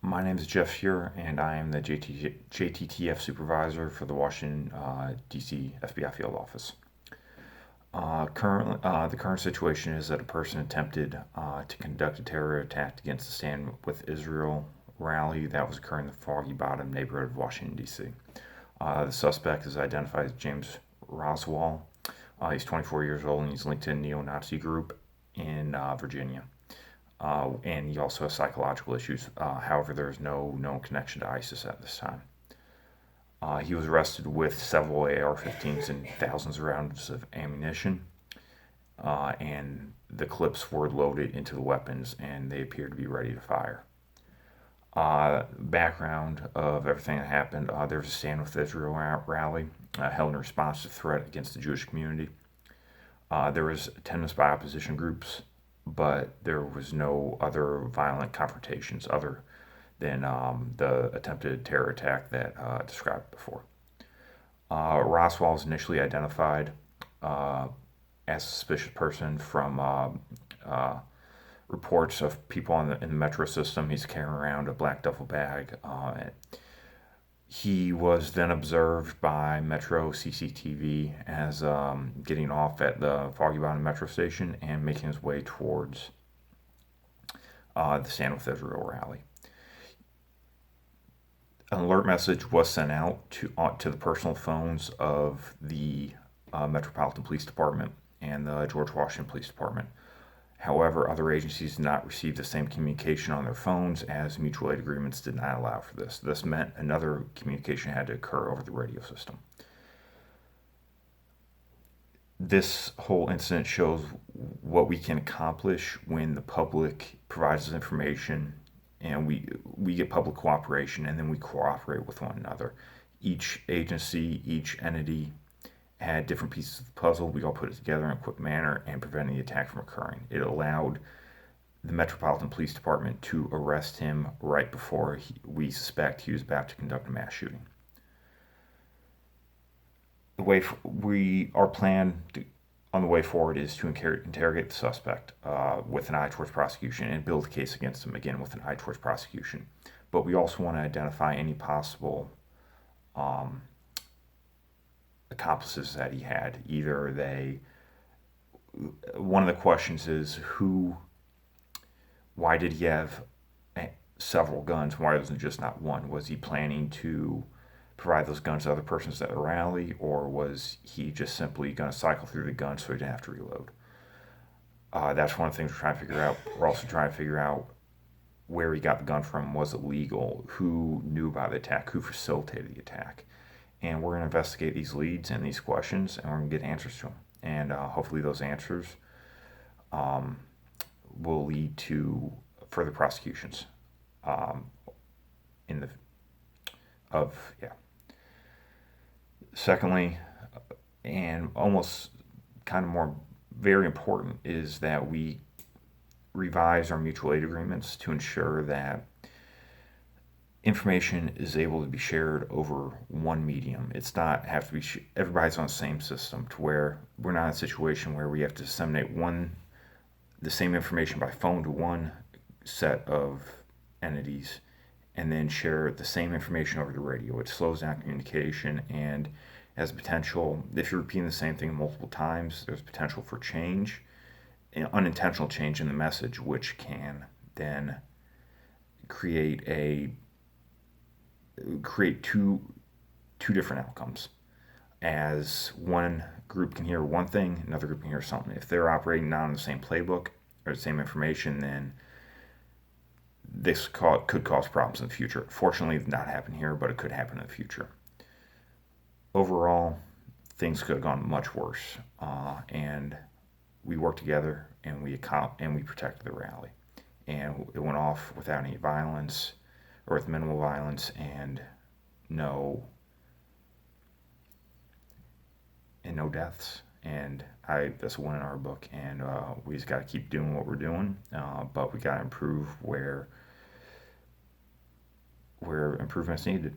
My name is Jeff Fuhr, and I am the JTTF supervisor for the Washington, D.C. FBI field office. The current situation is that a person attempted to conduct a terror attack against the Stand with Israel rally that was occurring in the Foggy Bottom neighborhood of Washington, D.C. The suspect is identified as James Roswell. He's 24 years old, and he's linked to a neo-Nazi group in Virginia. And he also has psychological issues. However, there's no known connection to ISIS at this time. He was arrested with several AR-15s and thousands of rounds of ammunition, and the clips were loaded into the weapons, and they appeared to be ready to fire. Background of everything that happened: there was a Stand with Israel rally held in response to threat against the Jewish community. There was attendance by opposition groups, but there was no other violent confrontations other than the attempted terror attack that described before. Roswell was initially identified as a suspicious person from reports of people in the metro system. He's carrying around a black duffel bag. He was then observed by Metro CCTV as getting off at the Foggy Bottom metro station and making his way towards the Stand with Israel rally. An alert message was sent out to the personal phones of the Metropolitan Police Department and the George Washington Police Department. However, other agencies did not receive the same communication on their phones, as mutual aid agreements did not allow for this. This meant another communication had to occur over the radio system. This whole incident shows what we can accomplish when the public provides us information and we get public cooperation, and then we cooperate with one another. Each agency, each entity had different pieces of the puzzle. We all put it together in a quick manner and prevented the attack from occurring. It allowed the Metropolitan Police Department to arrest him right before we suspect he was about to conduct a mass shooting. Our plan on the way forward is to interrogate the suspect with an eye towards prosecution and build a case against him, again with an eye towards prosecution. But we also want to identify any possible accomplices that he had. One of the questions is why did he have several guns? Why wasn't it just not one? Was he planning to provide those guns to other persons at the rally, or was he just simply going to cycle through the guns so he didn't have to reload? That's one of the things we're trying to figure out. We're also trying to figure out where he got the gun from. Was it legal? Who knew about the attack? Who facilitated the attack? And we're going to investigate these leads and these questions, and we're going to get answers to them. And hopefully those answers will lead to further prosecutions. Secondly, and almost kind of more very important, is that we revise our mutual aid agreements to ensure that information is able to be shared over one medium. It's not have to be everybody's on the same system, to where we're not in a situation where we have to disseminate the same information by phone to one set of entities and then share the same information over the radio. It slows down communication and has potential, if you're repeating the same thing multiple times, there's potential for change, unintentional change in the message, which can then create two different outcomes. As one group can hear one thing, another group can hear something. If they're operating not on the same playbook or the same information, then this could cause problems in the future. Fortunately, it did not happen here, but it could happen in the future. Overall, things could have gone much worse, and we worked together and we protected the rally, and it went off without any violence, or with minimal violence, and no deaths. And that's a win in our book, and we just got to keep doing what we're doing, but we got to improve where improvement's needed.